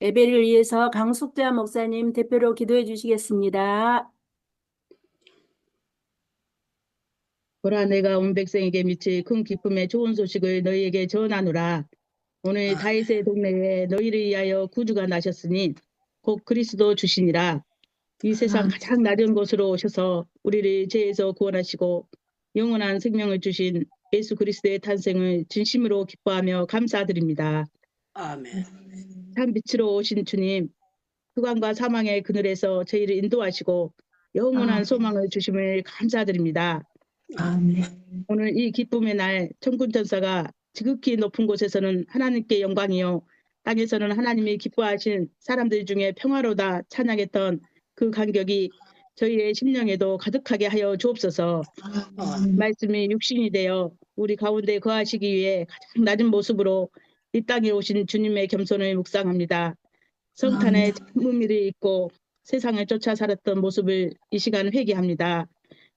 예배를 위해서 강숙자 목사님 대표로 기도해 주시겠습니다. 보라, 내가 온 백성에게 미치 큰 기쁨의 좋은 소식을 너희에게 전하노라. 오늘 다윗의 동네에 너희를 위하여 구주가 나셨으니 곧 그리스도 주시니라. 이 세상 가장 낮은 곳으로 오셔서 우리를 죄에서 구원하시고 영원한 생명을 주신 예수 그리스도의 탄생을 진심으로 기뻐하며 감사드립니다. 아멘. 참 빛으로 오신 주님, 흑암과 사망의 그늘에서 저희를 인도하시고 영원한 소망을 주심을 감사드립니다. 아멘. 오늘 이 기쁨의 날 천군 천사가 지극히 높은 곳에서는 하나님께 영광이요, 땅에서는 하나님이 기뻐하신 사람들 중에 평화로다 찬양했던 그 감격이 저희의 심령에도 가득하게 하여 주옵소서. 말씀이 육신이 되어 우리 가운데 거하시기 위해 가장 낮은 모습으로 이 땅에 오신 주님의 겸손을 묵상합니다. 성탄의 의미를 잊고 세상을 쫓아 살았던 모습을 이 시간 회개합니다.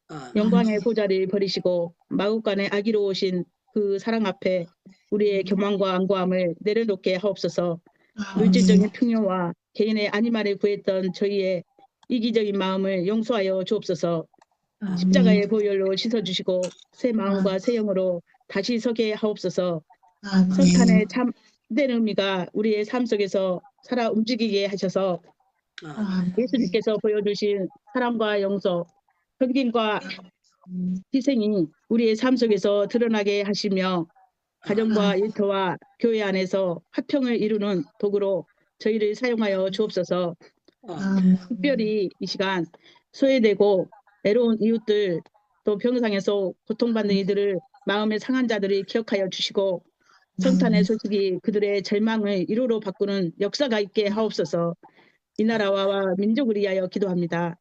아멘. 영광의 보좌를 버리시고 마국간의 아기로 오신 그 사랑 앞에 우리의 교만과 안고함을 내려놓게 하옵소서. 물질적인 풍요와 개인의 안위만을 구했던 저희의 이기적인 마음을 용서하여 주옵소서. 십자가의 보혈로 씻어주시고 새 마음과 새 영으로 다시 서게 하옵소서. 성탄의 참된 의미가 우리의 삶 속에서 살아 움직이게 하셔서 아멘. 예수님께서 보여주신 사랑과 용서, 섬김과 희생이 우리의 삶 속에서 드러나게 하시며 가정과 일터와 교회 안에서 화평을 이루는 도구로 저희를 사용하여 주옵소서. 특별히 이 시간 소외되고 외로운 이웃들, 또 병상에서 고통받는 이들을 마음의 상한 자들을 기억하여 주시고 성탄의 소식이 그들의 절망을 위로로 바꾸는 역사가 있게 하옵소서. 이 나라와 민족을 위하여 기도합니다.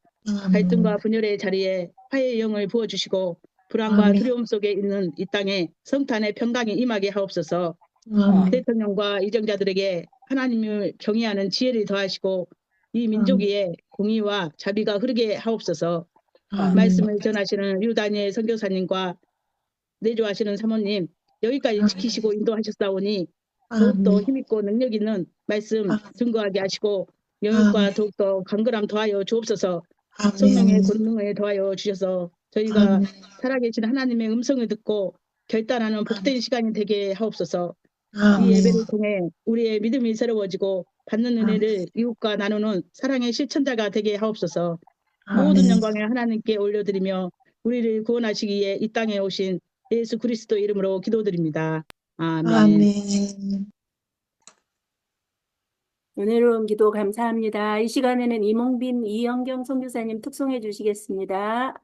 갈등과 분열의 자리에 화해의 영을 부어주시고 불안과 두려움 속에 있는 이 땅에 성탄의 평강이 임하게 하옵소서. 대통령과 이정자들에게 하나님을 경외하는 지혜를 더하시고 이 민족 위에 공의와 자비가 흐르게 하옵소서. 말씀을 전하시는 유다니엘 선교사님과 내조하시는 사모님 여기까지 지키시고 인도하셨사오니 더욱더 힘있고 능력 있는 말씀 증거하게 하시고 영역과 더욱더 강건함 더하여 주옵소서. 성령의 권능을 더하여 주셔서 저희가 살아계신 하나님의 음성을 듣고 결단하는 복된 시간이 되게 하옵소서. 이 예배를 통해 우리의 믿음이 새로워지고 받는 은혜를 이웃과 나누는 사랑의 실천자가 되게 하옵소서. 모든 영광을 하나님께 올려드리며 우리를 구원하시기 위해 이 땅에 오신 예수 그리스도 이름으로 기도드립니다. 아멘. 은혜로운 기도 감사합니다. 이 시간에는 이몽빈, 이영경 선교사님 특송해 주시겠습니다.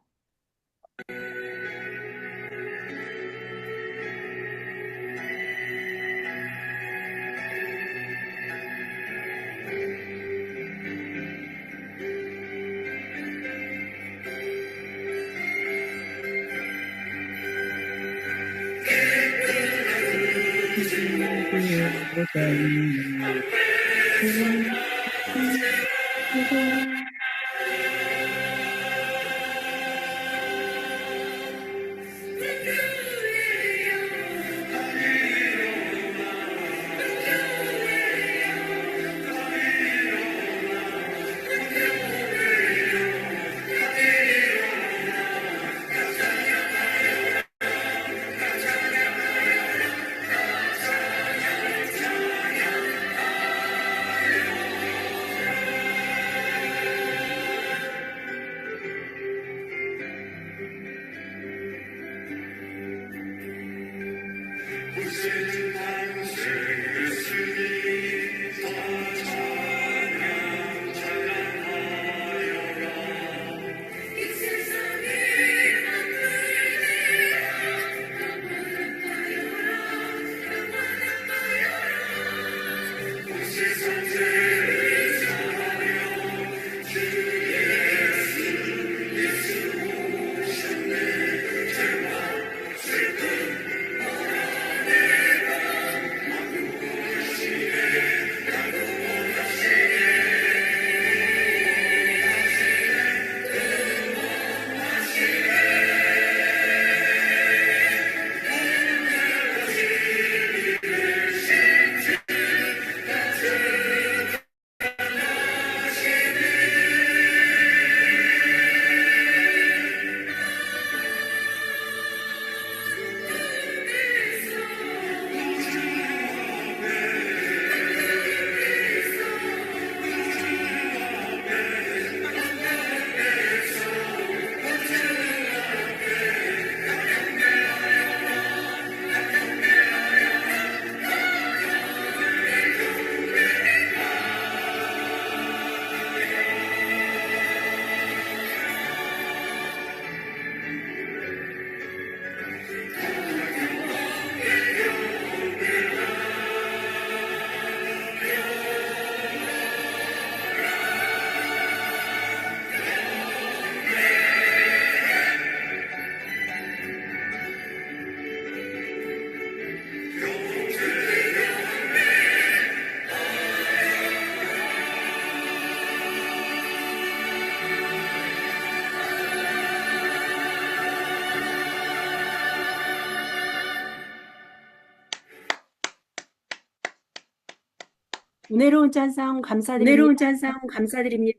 은혜로운 찬송 감사드립니다.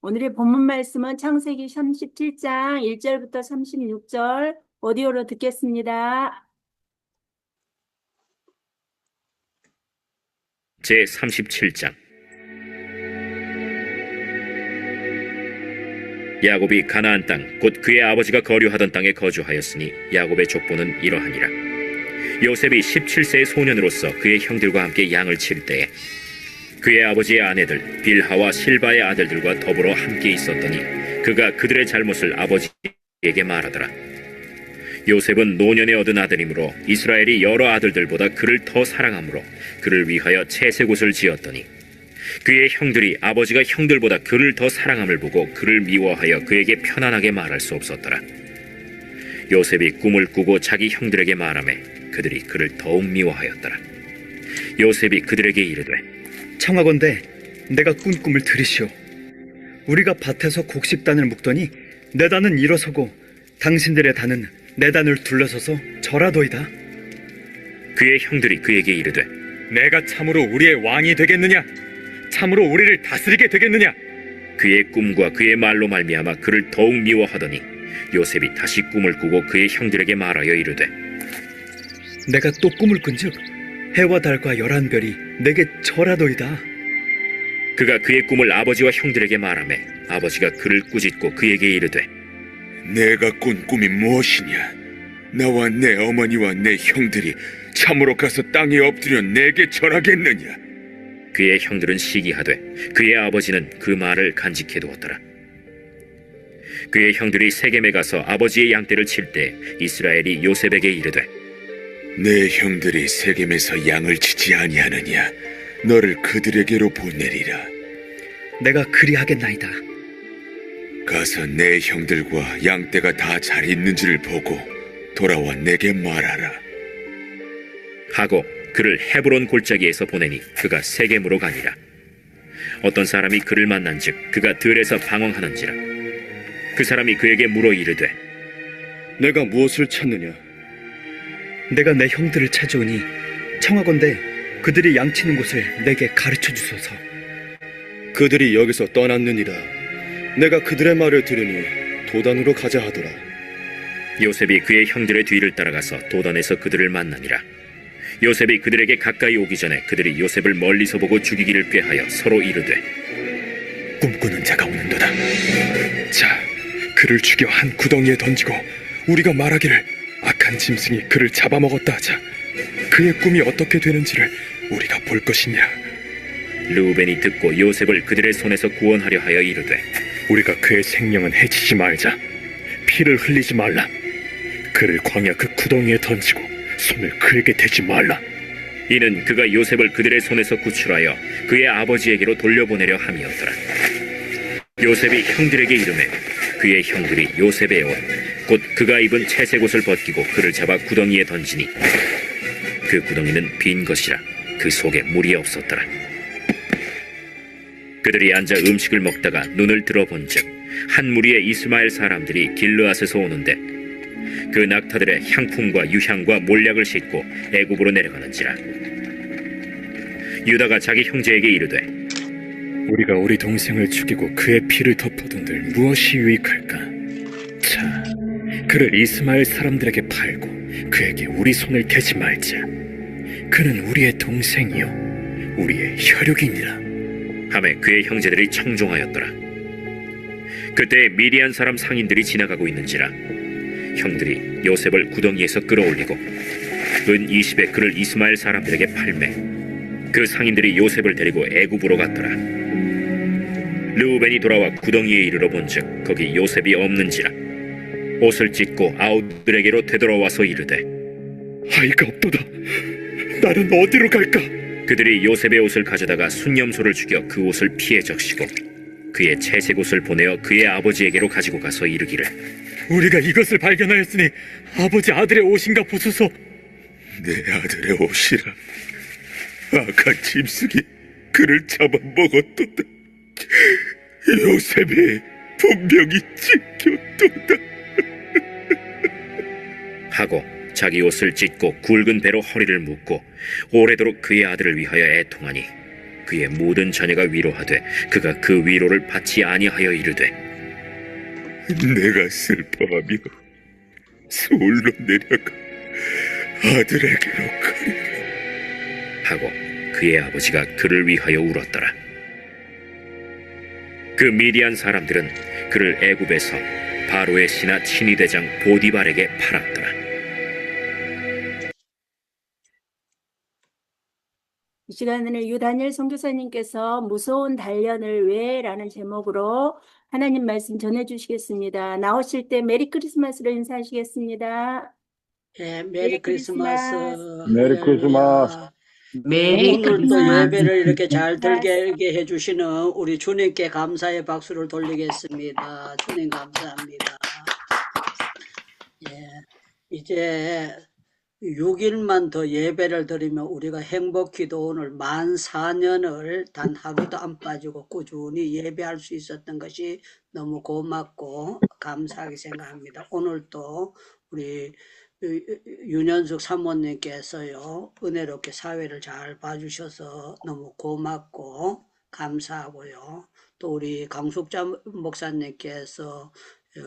오늘의 본문 말씀은 창세기 37장 1절부터 36절 오디오로 듣겠습니다. 제37장. 야곱이 가나안 땅 곧 그의 아버지가 거류하던 땅에 거주하였으니 야곱의 족보는 이러하니라. 요셉이 17세의 소년으로서 그의 형들과 함께 양을 칠 때에 그의 아버지의 아내들 빌하와 실바의 아들들과 더불어 함께 있었더니 그가 그들의 잘못을 아버지에게 말하더라. 요셉은 노년에 얻은 아들이므로 이스라엘이 여러 아들들보다 그를 더 사랑하므로 그를 위하여 채색옷을 지었더니 그의 형들이 아버지가 형들보다 그를 더 사랑함을 보고 그를 미워하여 그에게 편안하게 말할 수 없었더라. 요셉이 꿈을 꾸고 자기 형들에게 말하매 그들이 그를 더욱 미워하였더라. 요셉이 그들에게 이르되 청하건대 내가 꾼 꿈을 들으시오. 우리가 밭에서 곡식단을 묶더니 내 단은 일어서고 당신들의 단은 내 단을 둘러서서 절하도이다. 그의 형들이 그에게 이르되 내가 참으로 우리의 왕이 되겠느냐? 참으로 우리를 다스리게 되겠느냐? 그의 꿈과 그의 말로 말미암아 그를 더욱 미워하더니 요셉이 다시 꿈을 꾸고 그의 형들에게 말하여 이르되 내가 또 꿈을 꾼즉 해와 달과 11별이 내게 절하도이다. 그가 그의 꿈을 아버지와 형들에게 말하매 아버지가 그를 꾸짖고 그에게 이르되 내가 꾼 꿈이 무엇이냐? 나와 내 어머니와 내 형들이 참으로 가서 땅에 엎드려 내게 절하겠느냐? 그의 형들은 시기하되 그의 아버지는 그 말을 간직해 두었더라. 그의 형들이 세겜에 가서 아버지의 양떼를 칠 때 이스라엘이 요셉에게 이르되 내 형들이 세겜에서 양을 치지 아니하느냐? 너를 그들에게로 보내리라. 내가 그리하겠나이다. 가서 내 형들과 양떼가 다 잘 있는지를 보고 돌아와 내게 말하라. 하고 그를 헤브론 골짜기에서 보내니 그가 세겜으로 가니라. 어떤 사람이 그를 만난즉 그가 들에서 방황하는지라. 그 사람이 그에게 물어 이르되 내가 무엇을 찾느냐? 내가 내 형들을 찾아오니 청하건대 그들이 양치는 곳을 내게 가르쳐 주소서. 그들이 여기서 떠났느니라. 내가 그들의 말을 들으니 도단으로 가자 하더라. 요셉이 그의 형들의 뒤를 따라가서 도단에서 그들을 만나니라. 요셉이 그들에게 가까이 오기 전에 그들이 요셉을 멀리서 보고 죽이기를 꾀하여 서로 이르되 꿈꾸는 자가 오는도다. 자, 그를 죽여 한 구덩이에 던지고 우리가 말하기를 악한 짐승이 그를 잡아먹었다 하자. 그의 꿈이 어떻게 되는지를 우리가 볼 것이냐. 르우벤이 듣고 요셉을 그들의 손에서 구원하려 하여 이르되 우리가 그의 생명은 해치지 말자. 피를 흘리지 말라. 그를 광야 그 구덩이에 던지고 손을 그에게 대지 말라. 이는 그가 요셉을 그들의 손에서 구출하여 그의 아버지에게로 돌려보내려 함이었더라. 요셉이 형들에게 이르매 그의 형들이 요셉의 옷 곧 그가 입은 채색 옷을 벗기고 그를 잡아 구덩이에 던지니 그 구덩이는 빈 것이라 그 속에 물이 없었더라. 그들이 앉아 음식을 먹다가 눈을 들어본즉 한 무리의 이스마엘 사람들이 길르앗에서 오는데 그 낙타들의 향품과 유향과 몰약을 싣고 애굽으로 내려가는지라. 유다가 자기 형제에게 이르되 우리가 우리 동생을 죽이고 그의 피를 덮어둔들 무엇이 유익할까? 자, 그를 이스마엘 사람들에게 팔고 그에게 우리 손을 대지 말자. 그는 우리의 동생이요 우리의 혈육이니라. 하매 그의 형제들이 청종하였더라. 그때 미디안 사람 상인들이 지나가고 있는지라 형들이 요셉을 구덩이에서 끌어올리고 은 20에 그를 이스마엘 사람들에게 팔매 그 상인들이 요셉을 데리고 애굽으로 갔더라. 르우벤이 돌아와 구덩이에 이르러 본즉 거기 요셉이 없는지라 옷을 찢고 아우들에게로 되돌아와서 이르되 아이가 없도다. 나는 어디로 갈까? 그들이 요셉의 옷을 가져다가 순념소를 죽여 그 옷을 피해 적시고 그의 채색 옷을 보내어 그의 아버지에게로 가지고 가서 이르기를 우리가 이것을 발견하였으니 아버지 아들의 옷인가 보소서. 내 아들의 옷이라. 악한 짐승이 그를 잡아먹었도다. 요셉이 분명히 찢겼도다. 하고 자기 옷을 찢고 굵은 배로 허리를 묶고 오래도록 그의 아들을 위하여 애통하니 그의 모든 자녀가 위로하되 그가 그 위로를 받지 아니하여 이르되 내가 슬퍼하며 서울로 내려가 아들에게로 가리라. 하고 그의 아버지가 그를 위하여 울었더라. 그 미디안 사람들은 그를 애굽에서 바로의 신하 친위대장 보디발에게 팔았더라. 이 시간에는 유다니엘 선교사님께서 무서운 단련을 왜? 라는 제목으로 하나님 말씀 전해주시겠습니다. 나오실 때 메리 크리스마스로 인사하시겠습니다. 예, 메리 메리 크리스마스. 메리 크리스마스. 할렐루야. 메리 오늘 또 크리스마스. 예배를 이렇게 잘 들게 해주시는 우리 주님께 감사의 박수를 돌리겠습니다. 주님 감사합니다. 예, 이제 6일만 더 예배를 드리면 우리가 행복히도 오늘 만 4년을 단 하루도 안 빠지고 꾸준히 예배할 수 있었던 것이 너무 고맙고 감사하게 생각합니다. 오늘 또 우리 윤현숙 사모님께서요 은혜롭게 사회를 잘 봐주셔서 너무 고맙고 감사하고요. 또 우리 강숙자 목사님께서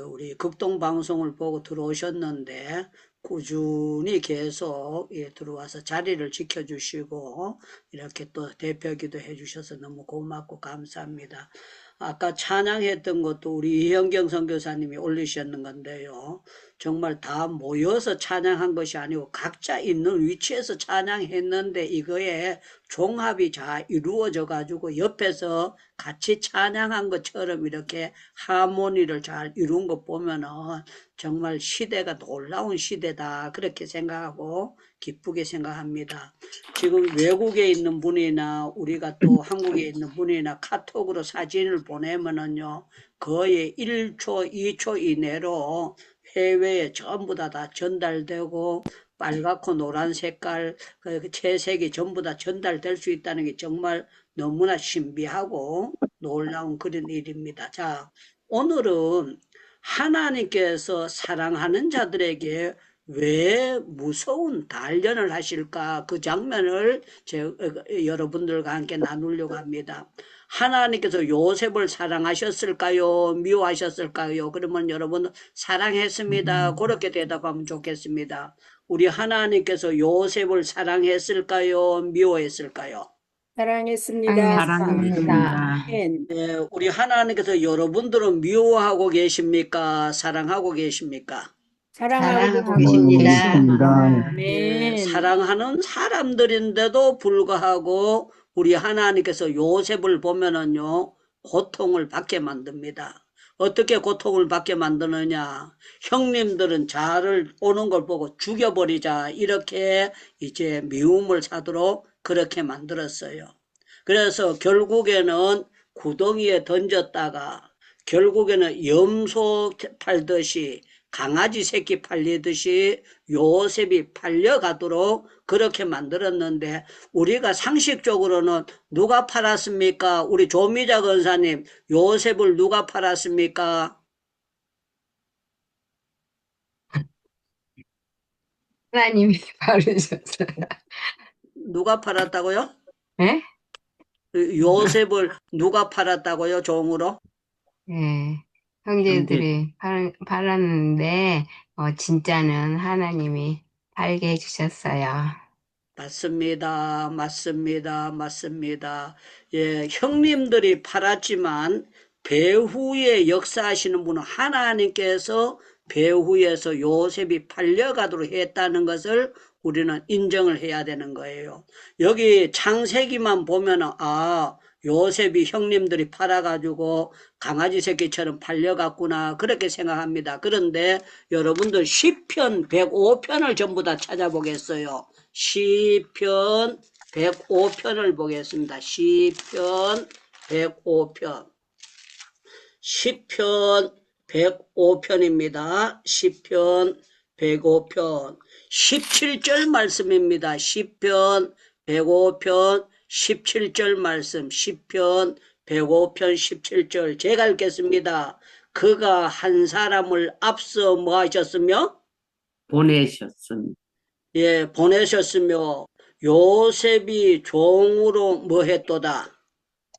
우리 극동방송을 보고 들어오셨는데 꾸준히 계속 들어와서 자리를 지켜주시고 이렇게 또 대표기도 해주셔서 너무 고맙고 감사합니다. 아까 찬양했던 것도 우리 이현경 선교사님이 올리셨는 건데요. 정말 다 모여서 찬양한 것이 아니고 각자 있는 위치에서 찬양했는데 이거에 종합이 잘 이루어져 가지고 옆에서 같이 찬양한 것처럼 이렇게 하모니를 잘 이룬 것 보면은 정말 시대가 놀라운 시대다 그렇게 생각하고 기쁘게 생각합니다. 지금 외국에 있는 분이나 우리가 또 한국에 있는 분이나 카톡으로 사진을 보내면은요 거의 1초, 2초 이내로 해외에 전부 다 전달되고 빨갛고 노란 색깔 그 채색이 전부 다 전달될 수 있다는 게 정말 너무나 신비하고 놀라운 그런 일입니다. 자, 오늘은 하나님께서 사랑하는 자들에게 왜 무서운 단련을 하실까 그 장면을 여러분들과 함께 나누려고 합니다. 하나님께서 요셉을 사랑하셨을까요? 미워하셨을까요? 그러면 여러분 사랑했습니다. 그렇게 대답하면 좋겠습니다. 우리 하나님께서 요셉을 사랑했을까요? 미워했을까요? 사랑했습니다. 사랑합니다. 아멘. 네, 우리 하나님께서 여러분들은 미워하고 계십니까? 사랑하고 계십니까? 사랑하고 계십니다. 네, 아멘. 사랑하는 사람들인데도 불구하고 우리 하나님께서 요셉을 보면은요 고통을 받게 만듭니다. 어떻게 고통을 받게 만드느냐? 형님들은 자를 오는 걸 보고 죽여버리자 이렇게 이제 미움을 사도록 그렇게 만들었어요. 그래서 결국에는 구덩이에 던졌다가 결국에는 염소 팔듯이 강아지 새끼 팔리듯이 요셉이 팔려가도록 그렇게 만들었는데 우리가 상식적으로는 누가 팔았습니까? 우리 조미자 권사님 요셉을 누가 팔았습니까? 하나님이 바르셨어요. 누가 팔았다고요? 네? 요셉을 누가 팔았다고요? 종으로? 네. 형제들이 팔았는데 진짜는 하나님이 팔게 해주셨어요. 맞습니다. 맞습니다. 맞습니다. 예, 형님들이 팔았지만 배후에 역사하시는 분은 하나님께서 배후에서 요셉이 팔려가도록 했다는 것을 우리는 인정을 해야 되는 거예요. 여기 창세기만 보면은 요셉이 형님들이 팔아가지고 강아지 새끼처럼 팔려갔구나 그렇게 생각합니다. 그런데 여러분들 시편 105편을 전부 다 찾아보겠어요. 시편 105편을 보겠습니다. 시편 105편. 시편 105편입니다. 시편 105편. 17절 말씀입니다. 시편 105편 17절 말씀. 시편 105편 17절 제가 읽겠습니다. 그가 한 사람을 앞서 뭐 하셨으며? 보내셨습니다. 예, 보내셨으며 요셉이 종으로 뭐 했도다?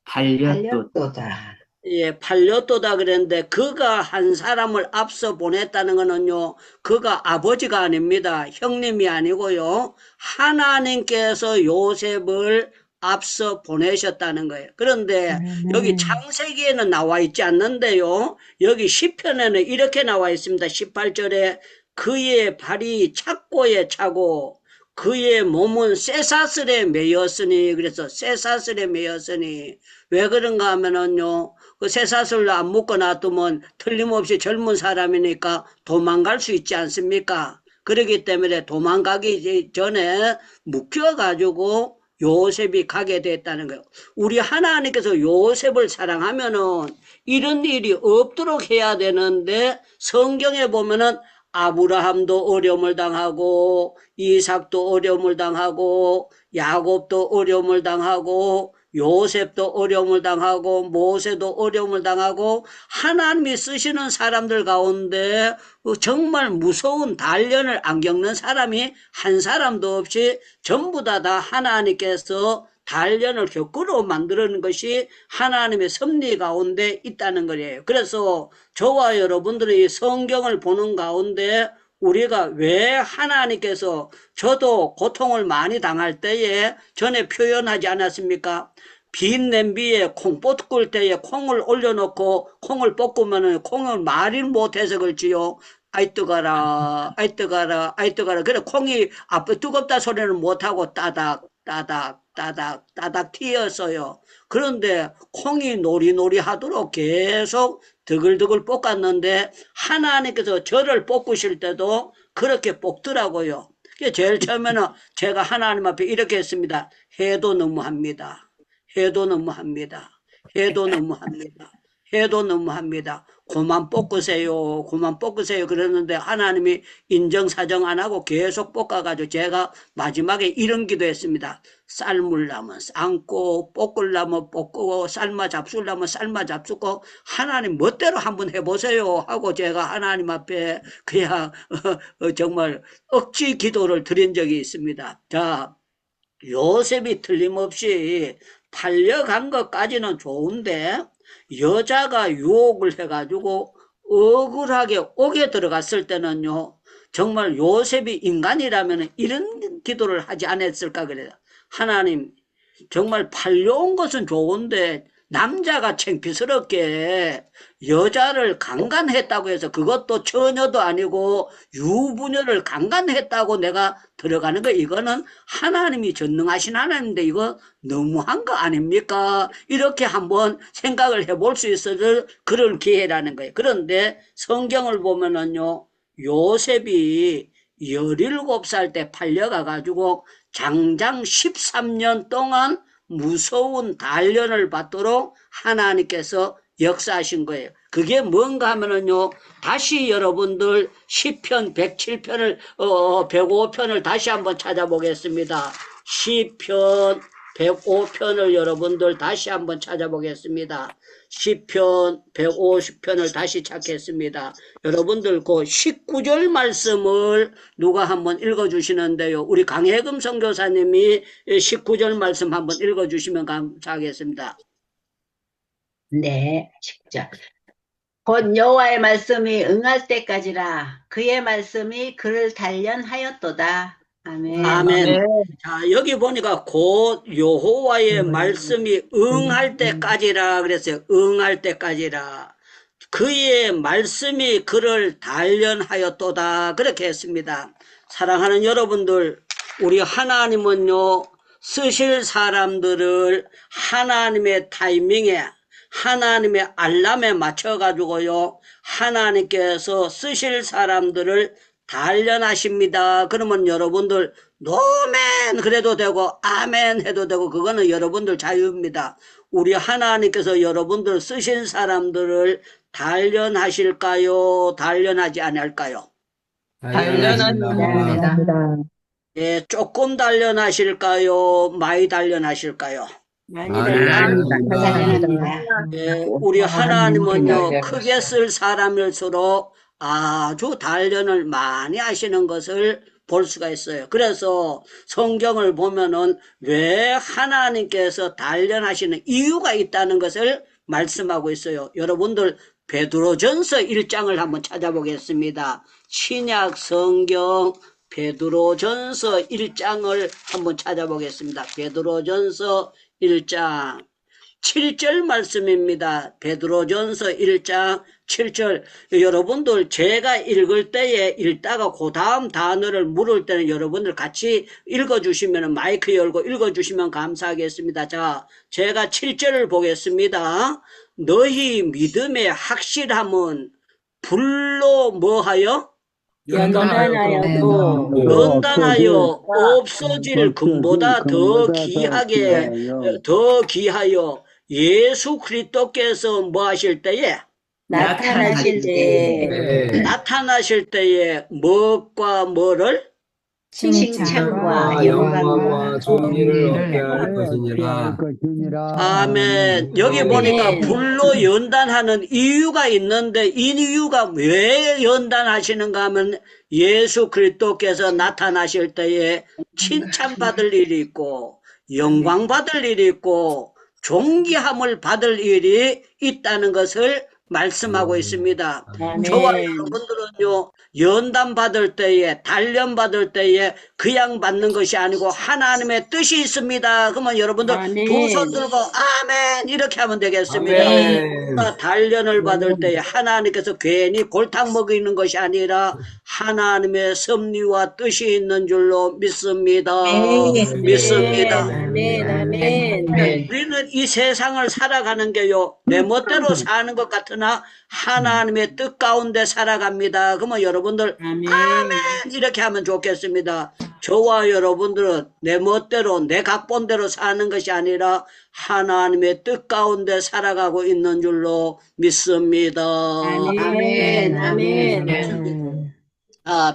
팔렸도다. 예, 팔렸도다 그랬는데 그가 한 사람을 앞서 보냈다는 거는요, 그가 아버지가 아닙니다. 형님이 아니고요. 하나님께서 요셉을 앞서 보내셨다는 거예요. 그런데 여기 창세기에는 나와 있지 않는데요. 여기 시편에는 이렇게 나와 있습니다. 18절에 그의 발이 착고에 차고 그의 몸은 쇠사슬에 매였으니, 그래서 쇠사슬에 매였으니 왜 그런가 하면은요, 그 쇠사슬로 안 묶어 놔두면 틀림없이 젊은 사람이니까 도망갈 수 있지 않습니까? 그렇기 때문에 도망가기 전에 묶여가지고 요셉이 가게 됐다는 거예요. 우리 하나님께서 요셉을 사랑하면은 이런 일이 없도록 해야 되는데, 성경에 보면은 아브라함도 어려움을 당하고 이삭도 어려움을 당하고 야곱도 어려움을 당하고 요셉도 어려움을 당하고 모세도 어려움을 당하고 하나님이 쓰시는 사람들 가운데 정말 무서운 단련을 안 겪는 사람이 한 사람도 없이 전부 다 하나님께서 단련을 겪으로 만드는 것이 하나님의 섭리 가운데 있다는 거예요. 그래서 저와 여러분들이 성경을 보는 가운데 우리가 왜 하나님께서, 저도 고통을 많이 당할 때에 전에 표현하지 않았습니까? 빈 냄비에 콩 볶을 때에 콩을 올려놓고 콩을 볶으면 콩을 말을 못해서 그렇지요. 아이 뜨거라, 아이 뜨거라, 아이 뜨거라. 그래 콩이 앞에 뜨겁다 소리는 못하고 따닥 따닥 따닥 따닥 튀었어요. 그런데 콩이 노리노리 하도록 계속 드글드글 볶았는데 하나님께서 저를 볶으실 때도 그렇게 볶더라고요. 제일 처음에는 제가 하나님 앞에 이렇게 했습니다. 해도 너무합니다. 해도 너무합니다. 해도 너무합니다. 해도 너무합니다. 그만 볶으세요. 그만 볶으세요. 그랬는데 하나님이 인정사정 안 하고 계속 볶아가지고 제가 마지막에 이런 기도했습니다. 삶으려면 삶고 볶으려면 볶고 삶아 잡수려면 삶아 잡수고 하나님 멋대로 한번 해보세요 하고 제가 하나님 앞에 그냥 정말 억지 기도를 드린 적이 있습니다. 자, 요셉이 틀림없이 팔려간 것까지는 좋은데 여자가 유혹을 해가지고 억울하게 옥에 들어갔을 때는요, 정말 요셉이 인간이라면 이런 기도를 하지 않았을까 그래요. 하나님, 정말 팔려온 것은 좋은데 남자가 창피스럽게 여자를 강간했다고 해서 그것도 처녀도 아니고 유부녀를 강간했다고 내가 들어가는 거, 이거는 하나님이 전능하신 하나님인데 이거 너무한 거 아닙니까? 이렇게 한번 생각을 해볼 수 있어서 그런 기회라는 거예요. 그런데 성경을 보면은요, 요셉이 17살 때 팔려가가지고 장장 13년 동안 무서운 단련을 받도록 하나님께서 역사하신 거예요. 그게 뭔가 하면은요, 다시 여러분들 시편 107편을 105편을 다시 한번 찾아보겠습니다. 시편 105편을 여러분들 다시 한번 찾아보겠습니다. 시편 150편을 다시 찾겠습니다. 여러분들 그 19절 말씀을 누가 한번 읽어주시는데요. 우리 강혜금 선교사님이 19절 말씀 한번 읽어주시면 감사하겠습니다. 네, 19절. 곧 여호와의 말씀이 응할 때까지라 그의 말씀이 그를 단련하였도다. 아멘. 아멘. 자, 여기 보니까 곧 여호와의 말씀이 응할 때까지라 그랬어요. 응할 때까지라. 그의 말씀이 그를 단련하였도다. 그렇게 했습니다. 사랑하는 여러분들, 우리 하나님은요, 쓰실 사람들을 하나님의 타이밍에, 하나님의 알람에 맞춰가지고요, 하나님께서 쓰실 사람들을 단련하십니다. 그러면 여러분들 노멘 그래도 되고 아멘 해도 되고 그거는 여러분들 자유입니다. 우리 하나님께서 여러분들 쓰신 사람들을 단련하실까요? 단련하지 않을까요? 단련합니다. 예, 조금 단련하실까요? 많이 단련하실까요? 많이 단련합니다. 예, 우리 하나님은요, 크게 쓸 사람일수록 아주 단련을 많이 하시는 것을 볼 수가 있어요. 그래서 성경을 보면은 왜 하나님께서 단련하시는 이유가 있다는 것을 말씀하고 있어요. 여러분들 베드로전서 1장을 한번 찾아보겠습니다. 신약 성경 베드로전서 1장을 한번 찾아보겠습니다. 베드로전서 1장 7절 말씀입니다. 베드로전서 1장 7절. 여러분들 제가 읽을 때에 읽다가 그 다음 단어를 물을 때는 여러분들 같이 읽어주시면 마이크 열고 읽어주시면 감사하겠습니다. 자, 제가 7절을 보겠습니다. 너희 믿음의 확실함은 불로 뭐하여? 연단하여 없어질 금보다 더 귀하여 예수 그리스도께서 뭐 하실 때에? 나타나실 때에 무엇과 뭐를? 칭찬과 영광과 존귀를 얻게 할 것이니라. 아멘. 여기 보니까 불로 연단하는 이유가 있는데 이 이유가 왜 연단하시는가 하면 예수 그리스도께서 나타나실 때에 칭찬받을 일이 있고 영광받을 일이 있고 존귀함을 받을 일이 있다는 것을 말씀하고 있습니다. 저와 여러분들은요, 연단 받을 때에, 단련 받을 때에 그냥 받는 것이 아니고 하나님의 뜻이 있습니다. 그러면 여러분들 두 손 들고 아멘 이렇게 하면 되겠습니다. 단련을 받을 때에 하나님께서 괜히 골탕 먹이는 것이 아니라 하나님의 섭리와 뜻이 있는 줄로 믿습니다. 믿습니다. 우리는 이 세상을 살아가는 게요, 내 멋대로 사는 것 같으나 하나님의 뜻 가운데 살아갑니다. 그러면 여러분들 아멘 이렇게 하면 좋겠습니다. 저와 여러분들은 내 멋대로 내 각본대로 사는 것이 아니라 하나님의 뜻 가운데 살아가고 있는 줄로 믿습니다. 아멘.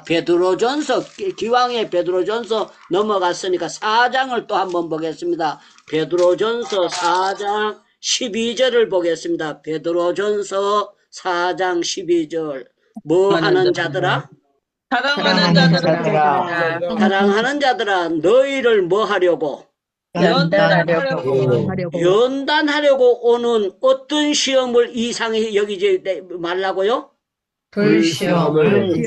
베드로전서, 기왕에 베드로전서 넘어갔으니까 4장을 또 한번 보겠습니다. 베드로전서 4장 12절을 보겠습니다. 베드로전서 4장 12절. 뭐 하는 자들아? 사랑하는 자들아, 너희를 뭐 하려고? 연단하려고 오는 어떤 시험을 이상히 여기지 말라고요? 불시험을.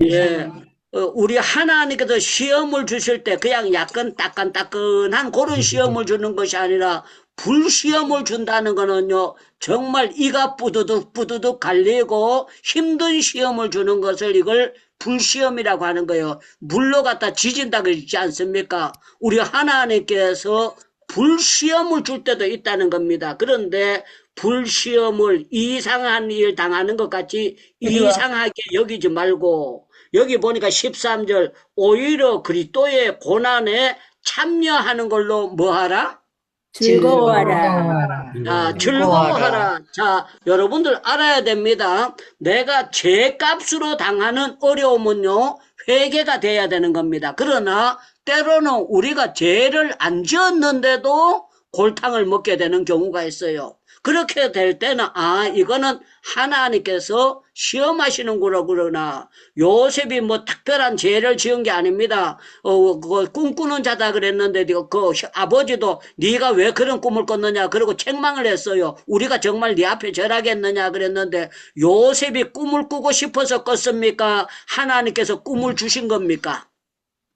예. 우리 하나님께서 시험을 주실 때 그냥 약간 따끈따끈한 그런 시험을 주는 것이 아니라 불시험을 준다는 거는요, 정말 이가 뿌드득 갈리고 힘든 시험을 주는 것을 이걸 불시험이라고 하는 거예요. 물로 갖다 지진다 그러지 않습니까? 우리 하나님께서 불시험을 줄 때도 있다는 겁니다. 그런데 불시험을 이상한 일 당하는 것 같이 이상하게 여기지 말고, 여기 보니까 13절, 오히려 그리스도의 고난에 참여하는 걸로 뭐 하라? 즐거워하라. 즐거워하라. 자, 여러분들 알아야 됩니다. 내가 죄값으로 당하는 어려움은요, 회개가 돼야 되는 겁니다. 그러나 때로는 우리가 죄를 안 지었는데도 골탕을 먹게 되는 경우가 있어요. 그렇게 될 때는 이거는 하나님께서 시험하시는구나 그러나, 요셉이 뭐 특별한 죄를 지은 게 아닙니다. 꿈꾸는 자다 그랬는데 그 아버지도 네가 왜 그런 꿈을 꿨느냐 그러고 책망을 했어요. 우리가 정말 네 앞에 절하겠느냐 그랬는데, 요셉이 꿈을 꾸고 싶어서 꿨습니까? 하나님께서 꿈을 주신 겁니까?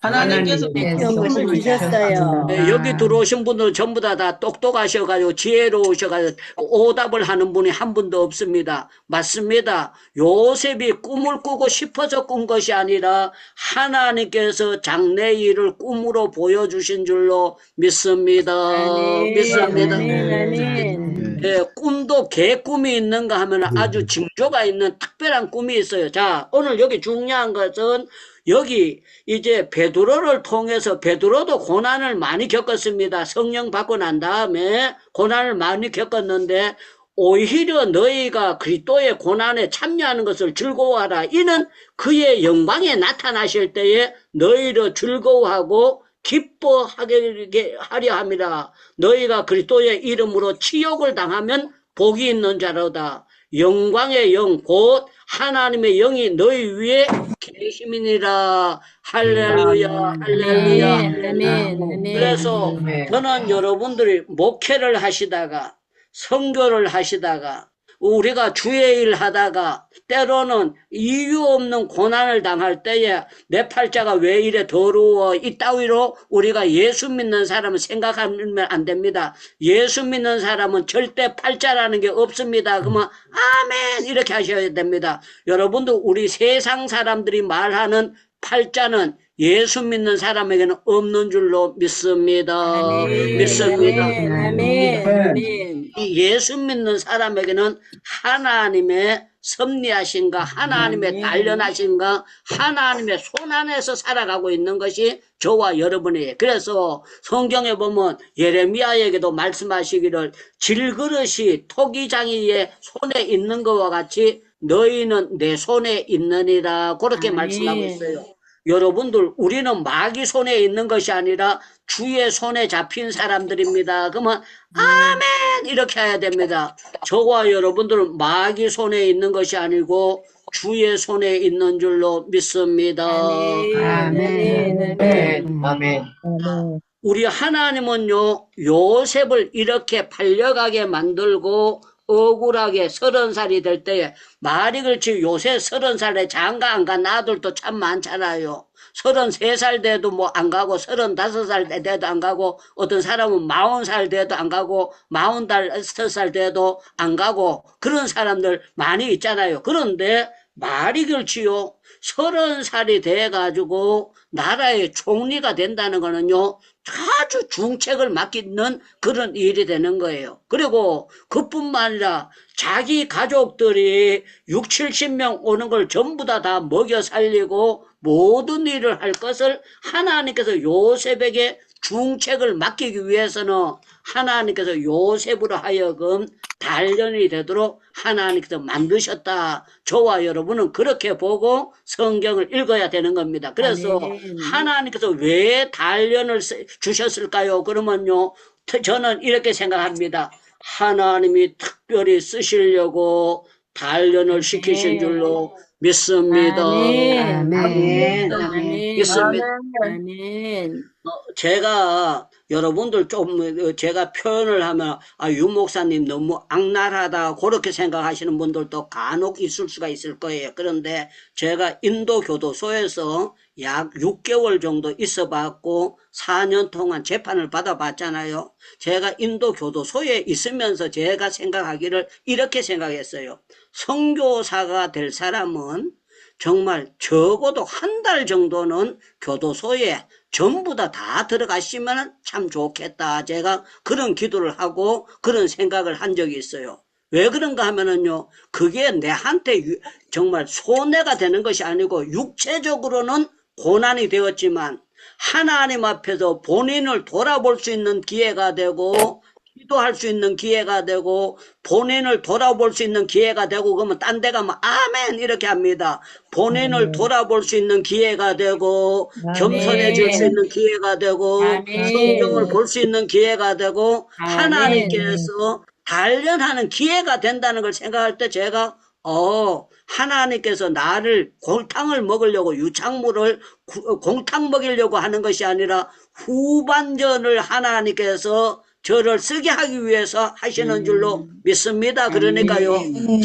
하나님께서 꿈을 주셨어요. 네, 여기 들어오신 분들은 전부 다 똑똑하셔가지고 지혜로우셔가지고 오답을 하는 분이 한 분도 없습니다. 맞습니다. 요셉이 꿈을 꾸고 싶어서 꾼 것이 아니라 하나님께서 장래일을 꿈으로 보여주신 줄로 믿습니다. 믿습니다. 네, 꿈도 개꿈이 있는가 하면 아주 징조가 있는 특별한 꿈이 있어요. 자, 오늘 여기 중요한 것은 여기 이제 베드로를 통해서, 베드로도 고난을 많이 겪었습니다. 성령 받고 난 다음에 고난을 많이 겪었는데, 오히려 너희가 그리스도의 고난에 참여하는 것을 즐거워하라. 이는 그의 영광에 나타나실 때에 너희를 즐거워하고 기뻐하게 하려 함이라. 너희가 그리스도의 이름으로 치욕을 당하면 복이 있는 자로다. 영광의 영, 곧 하나님의 영이 너희 위에 계심이니라. 할렐루야, 할렐루야, 아멘, 할렐루야. 아멘, 아멘. 그래서 아멘. 저는 여러분들이 목회를 하시다가, 선교를 하시다가, 우리가 주의 일 하다가, 때로는 이유 없는 고난을 당할 때에 내 팔자가 왜 이래 더러워, 이 따위로 우리가 예수 믿는 사람은 생각하면 안 됩니다. 예수 믿는 사람은 절대 팔자라는 게 없습니다. 그러면 아멘 이렇게 하셔야 됩니다. 여러분들, 우리 세상 사람들이 말하는 팔자는 예수 믿는 사람에게는 없는 줄로 믿습니다. 아멘, 믿습니다. 아멘, 아멘, 아멘. 이 예수 믿는 사람에게는 하나님의 섭리하신가, 하나님의 아멘. 단련하신가, 하나님의 손 안에서 살아가고 있는 것이 저와 여러분이에요. 그래서 성경에 보면 예레미야에게도 말씀하시기를 질그릇이 토기장이의 손에 있는 것과 같이 너희는 내 손에 있느니라, 그렇게 아멘. 말씀하고 있어요. 여러분들, 우리는 마귀 손에 있는 것이 아니라 주의 손에 잡힌 사람들입니다. 그러면 아멘 이렇게 해야 됩니다. 저와 여러분들은 마귀 손에 있는 것이 아니고 주의 손에 있는 줄로 믿습니다. 아멘, 아멘, 아멘. 아멘. 우리 하나님은요, 요셉을 이렇게 팔려가게 만들고 억울하게 30살이 될 때에, 말이 그렇지 요새 30살에 장가 안 간 아들도 참 많잖아요. 33살 돼도 뭐 안 가고, 35살 돼도 안 가고, 어떤 사람은 40살 돼도 안 가고, 45살 돼도 안 가고, 그런 사람들 많이 있잖아요. 그런데 말이 그렇지요. 30살이 돼가지고 나라의 총리가 된다는 거는요, 아주 중책을 맡기는 그런 일이 되는 거예요. 그리고 그뿐만 아니라 자기 가족들이 6, 70명 오는 걸 전부 다 먹여 살리고 모든 일을 할 것을 하나님께서 요셉에게 중책을 맡기기 위해서는 하나님께서 요셉으로 하여금 단련이 되도록 하나님께서 만드셨다. 저와 여러분은 그렇게 보고 성경을 읽어야 되는 겁니다. 그래서 아멘. 하나님께서 왜 단련을 주셨을까요? 그러면요, 저는 이렇게 생각합니다. 하나님이 특별히 쓰시려고 단련을 시키신 줄로 믿습니다. 아멘, 아멘. 아멘, 믿습니다. 아멘. 제가 여러분들 좀 제가 표현을 하면 유 목사님 너무 악랄하다 그렇게 생각하시는 분들도 간혹 있을 수가 있을 거예요. 그런데 제가 인도 교도소에서 약 6개월 정도 있어 봤고 4년 동안 재판을 받아 봤잖아요. 제가 인도 교도소에 있으면서 제가 생각하기를 이렇게 생각했어요. 선교사가 될 사람은 정말 적어도 한 달 정도는 교도소에 전부 다 들어가시면 참 좋겠다. 제가 그런 기도를 하고 그런 생각을 한 적이 있어요. 왜 그런가 하면은요, 그게 내한테 정말 손해가 되는 것이 아니고 육체적으로는 고난이 되었지만 하나님 앞에서 본인을 돌아볼 수 있는 기회가 되고 기도할 수 있는 기회가 되고 본인을 돌아볼 수 있는 기회가 되고, 그러면 딴 데 가면 아멘 이렇게 합니다. 본인을 돌아볼 수 있는 기회가 되고 겸손해질 수 있는 기회가 되고 성경을 볼 수 있는 기회가 되고 하나님께서 단련하는 기회가 된다는 걸 생각할 때 제가 하나님께서 나를 골탕을 먹으려고 유창물을 공탕 먹이려고 하는 것이 아니라 후반전을 하나님께서 저를 쓰게 하기 위해서 하시는 줄로 믿습니다. 그러니까요,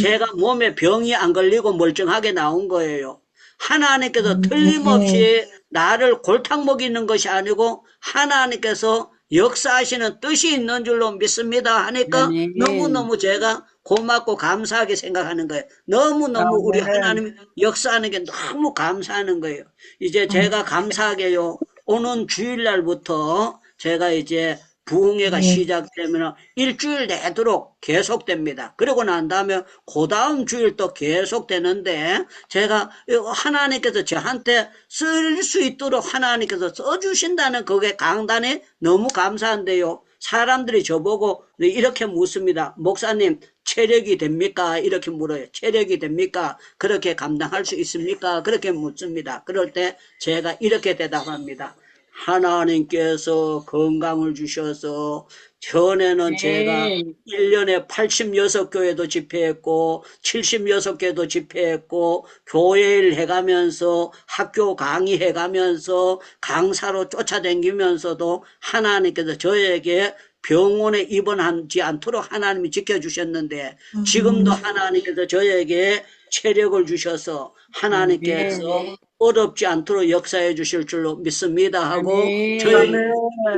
제가 몸에 병이 안 걸리고 멀쩡하게 나온 거예요. 하나님께서 틀림없이 나를 골탕 먹이는 것이 아니고 하나님께서 역사하시는 뜻이 있는 줄로 믿습니다 하니까 너무너무 제가 고맙고 감사하게 생각하는 거예요. 너무너무 우리 하나님 역사하는 게 너무 감사하는 거예요. 이제 제가 감사하게요, 오는 주일날부터 제가 이제 부흥회가 시작되면 일주일 내도록 계속됩니다. 그러고 난 다음에 그 다음 주일 또 계속되는데 제가 하나님께서 저한테 쓸 수 있도록 하나님께서 써주신다는 그게 강단이 너무 감사한데요. 사람들이 저보고 이렇게 묻습니다. 목사님 체력이 됩니까? 이렇게 물어요. 체력이 됩니까? 그렇게 감당할 수 있습니까? 그렇게 묻습니다. 그럴 때 제가 이렇게 대답합니다. 하나님께서 건강을 주셔서 전에는 제가 1년에 86교회도 집회했고 76교회도 집회했고 교회일 해가면서 학교 강의해가면서 강사로 쫓아다니면서도 하나님께서 저에게 병원에 입원하지 않도록 하나님이 지켜주셨는데 지금도 하나님께서 저에게 체력을 주셔서 하나님께서 어렵지 않도록 역사해 주실 줄로 믿습니다 하고 저에게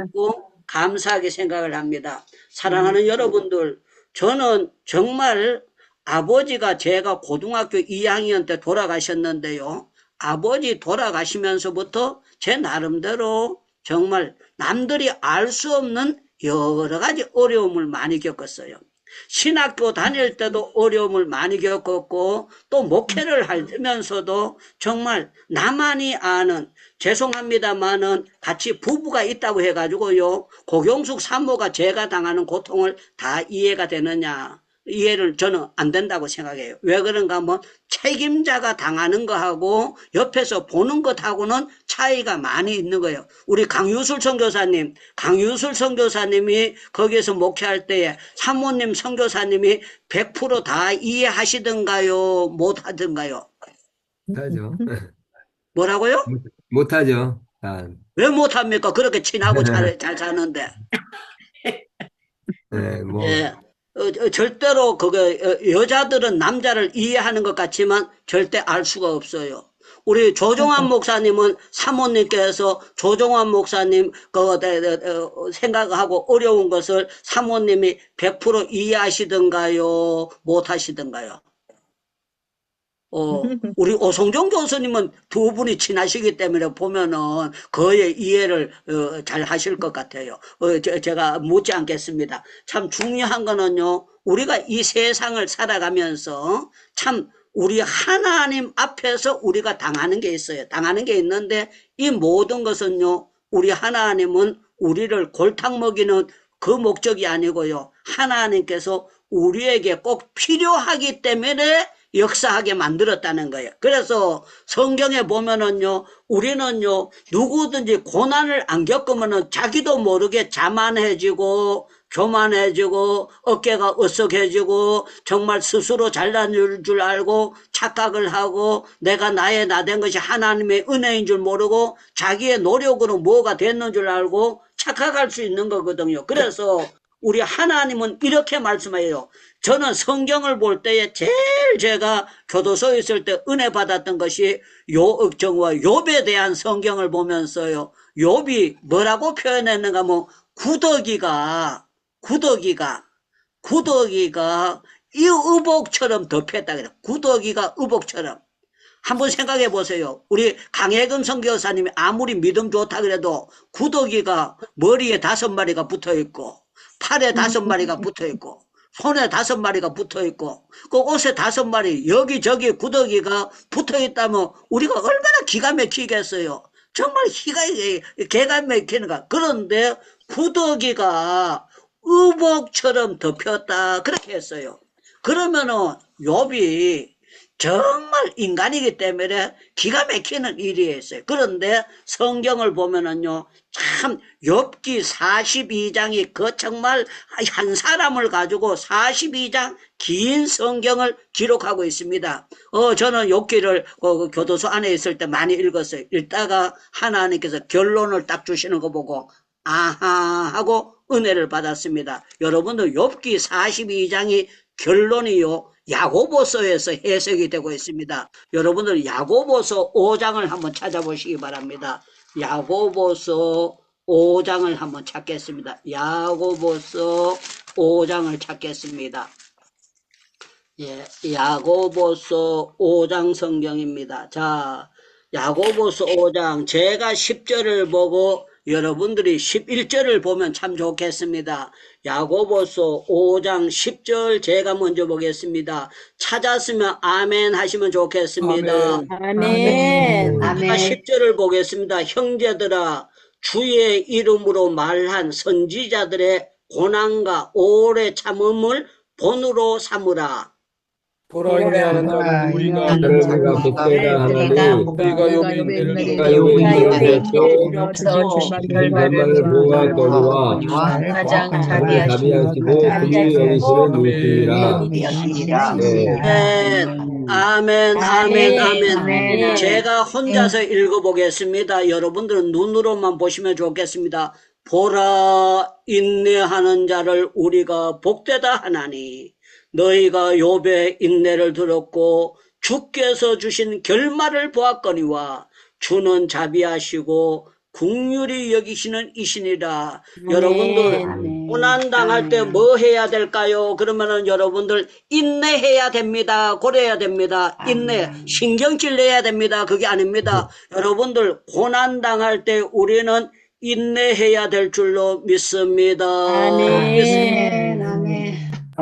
믿고 감사하게 생각을 합니다. 사랑하는 여러분들, 저는 정말 아버지가 제가 고등학교 2학년 때 돌아가셨는데요. 아버지 돌아가시면서부터 제 나름대로 정말 남들이 알 수 없는 여러 가지 어려움을 많이 겪었어요. 신학교 다닐 때도 어려움을 많이 겪었고 또 목회를 하면서도 정말 나만이 아는 죄송합니다만은 같이 부부가 있다고 해가지고요. 고경숙 산모가 제가 당하는 고통을 다 이해가 되느냐. 이해를 저는 안 된다고 생각해요. 왜 그런가 하면 책임자가 당하는 거하고 옆에서 보는 것하고는 차이가 많이 있는 거예요. 우리 강유술 선교사님이 거기에서 목회할 때에 사모님 선교사님이 100% 다 이해하시던가요? 못하던가요? 못하죠. 뭐라고요? 못하죠. 왜 못합니까? 그렇게 친하고 잘 사는데. 네, 뭐. 예. 절대로 여자들은 남자를 이해하는 것 같지만 절대 알 수가 없어요. 우리 조종환 목사님은 사모님께서 조종환 목사님 생각하고 어려운 것을 사모님이 100% 이해하시던가요? 못하시던가요? 우리 오성종 교수님은 두 분이 친하시기 때문에 보면은 거의 이해를 잘 하실 것 같아요. 제가 묻지 않겠습니다. 참 중요한 거는요, 우리가 이 세상을 살아가면서 참 우리 하나님 앞에서 우리가 당하는 게 있어요. 당하는 게 있는데 이 모든 것은요, 우리 하나님은 우리를 골탕 먹이는 그 목적이 아니고요, 하나님께서 우리에게 꼭 필요하기 때문에 역사하게 만들었다는 거예요. 그래서 성경에 보면은요, 우리는요, 누구든지 고난을 안 겪으면은 자기도 모르게 자만해지고, 교만해지고, 어깨가 으쓱해지고, 정말 스스로 잘난 줄 알고, 착각을 하고, 내가 나의 나된 것이 하나님의 은혜인 줄 모르고, 자기의 노력으로 뭐가 됐는 줄 알고, 착각할 수 있는 거거든요. 그래서 우리 하나님은 이렇게 말씀해요. 저는 성경을 볼 때에 제일 제가 교도소에 있을 때 은혜 받았던 것이 욥에 대한 성경을 보면서요. 욥이 뭐라고 표현했는가 하면 구더기가 이 의복처럼 덮였다 그래요. 구더기가 의복처럼. 한번 생각해 보세요. 우리 강혜금 선교사님이 아무리 믿음 좋다 그래도 구더기가 머리에 5마리가 붙어 있고 팔에 5마리가 붙어 있고 손에 5마리가 붙어 있고 그 옷에 5마리 여기저기 구더기가 붙어 있다면 우리가 얼마나 기가 막히겠어요. 정말 기가 막히는가. 그런데 구더기가 의복처럼 덮였다 그렇게 했어요. 그러면은 욥이 정말 인간이기 때문에 기가 막히는 일이었어요. 그런데 성경을 보면은요, 참 욥기 42장이 정말 한 사람을 가지고 42장 긴 성경을 기록하고 있습니다. 저는 욥기를 교도소 안에 있을 때 많이 읽었어요. 읽다가 하나님께서 결론을 딱 주시는 거 보고 아하 하고 은혜를 받았습니다. 여러분들 욥기 42장이 결론이요, 야고보서에서 해석이 되고 있습니다. 여러분들 야고보서 5장을 한번 찾아보시기 바랍니다. 야고보서 5장을 한번 찾겠습니다. 야고보서 5장을 찾겠습니다. 예, 야고보서 5장 성경입니다. 자, 야고보서 5장 제가 10절을 보고 여러분들이 11절을 보면 참 좋겠습니다. 야고보서 5장 10절 제가 먼저 보겠습니다. 찾았으면 아멘 하시면 좋겠습니다. 아멘. 제가 10절을 보겠습니다. 형제들아, 주의 이름으로 말한 선지자들의 고난과 오래 참음을 본으로 삼으라. 돌아오게 하는 자를 우리가 나를 우리가 복되다 하나니 우리가 요비 인내를 우리가 요비 인내를 들었고 결말을 보호하거니와 가장 자기 자비하시고 긍휼히 여기시는 이웃이니라. 네. 아멘, 아멘, 아멘. 아멘. 제가 혼자서 읽어보겠습니다. 여러분들은 눈으로만 보시면 좋겠습니다. 보라, 인내하는 자를 우리가 복되다 하나니 너희가 욥의 인내를 들었고 주께서 주신 결말을 보았거니와 주는 자비하시고 긍휼히 여기시는 이신이라. 여러분들 고난당할 때 뭐 해야 될까요? 그러면은 여러분들 인내해야 됩니다. 고려해야 됩니다. 인내, 신경질 내야 됩니다. 그게 아닙니다. 여러분들 고난당할 때 우리는 인내해야 될 줄로 믿습니다. 아멘.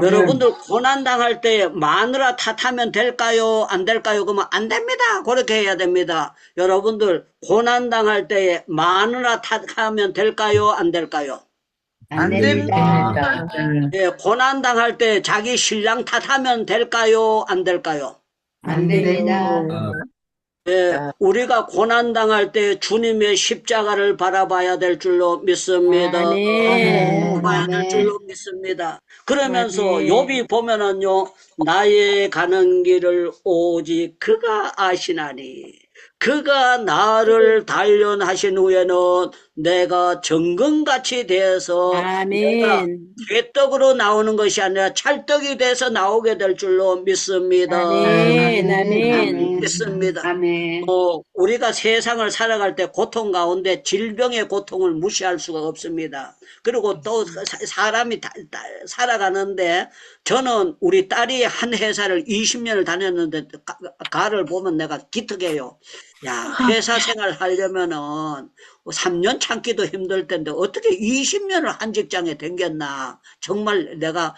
여러분들 고난당할 때 마누라 탓하면 될까요? 안 될까요? 그러면 안 됩니다. 그렇게 해야 됩니다. 여러분들 고난당할 때 마누라 탓하면 될까요? 안 될까요? 안 됩니다. 예, 고난당할 때 자기 신랑 탓하면 될까요? 안 될까요? 안 됩니다. 예, 우리가 고난당할 때 주님의 십자가를 바라봐야 될 줄로 믿습니다. 아멘. 봐야 될 줄로 믿습니다. 그러면서 아멘. 욥이 보면은요, 나의 가는 길을 오직 그가 아시나니 그가 나를 단련하신 후에는 내가 정금같이 돼서 내가 아멘. 궤떡으로 나오는 것이 아니라 찰떡이 돼서 나오게 될 줄로 믿습니다. 아멘. 아멘. 믿습니다. 아멘. 우리가 세상을 살아갈 때 고통 가운데 질병의 고통을 무시할 수가 없습니다. 그리고 또 사람이 살아가는데 저는 우리 딸이 한 회사를 20년을 다녔는데 가를 보면 내가 기특해요. 야, 회사 생활 하려면은 3년 참기도 힘들 텐데 어떻게 20년을 한 직장에 댕겼나. 정말 내가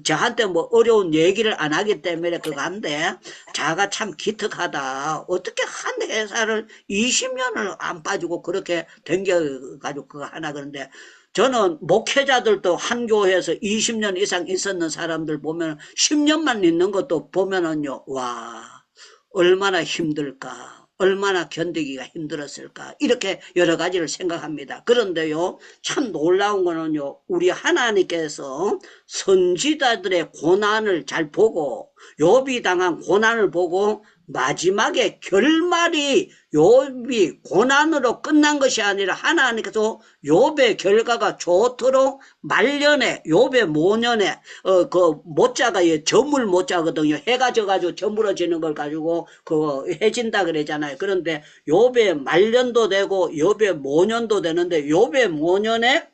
저한테 뭐 어려운 얘기를 안 하기 때문에 그거 한데 자가 참 기특하다. 어떻게 한 회사를 20년을 안 빠지고 그렇게 댕겨가지고 그거 하나. 그런데 저는 목회자들도 한 교회에서 20년 이상 있었는 사람들 보면 10년만 있는 것도 보면은요, 와, 얼마나 힘들까. 얼마나 견디기가 힘들었을까. 이렇게 여러 가지를 생각합니다. 그런데요, 참 놀라운 거는요, 우리 하나님께서 선지자들의 고난을 잘 보고, 욥이 당한 고난을 보고, 마지막에 결말이 욥이 고난으로 끝난 것이 아니라 하나님께서 욥의 결과가 좋도록 말년에 욥의 모년에 그 모자가 저물 모자거든요. 해가 져가지고 저물어지는 걸 가지고 그 해진다 그러잖아요. 그런데 욥의 말년도 되고 욥의 모년도 되는데 욥의 모년에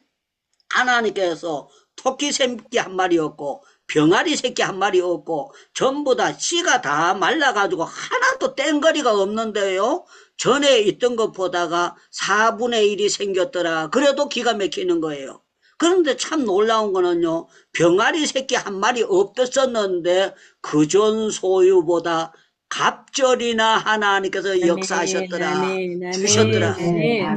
하나님께서 토끼 새끼 한 마리였고 병아리 새끼 한 마리 없고 전부 다 씨가 다 말라가지고 하나도 땡거리가 없는데요. 전에 있던 것보다가 4분의 1이 생겼더라. 그래도 기가 막히는 거예요. 그런데 참 놀라운 거는요. 병아리 새끼 한 마리 없었는데 그전 소유보다 갑절이나 하나님께서 역사하셨더라. 주셨더라.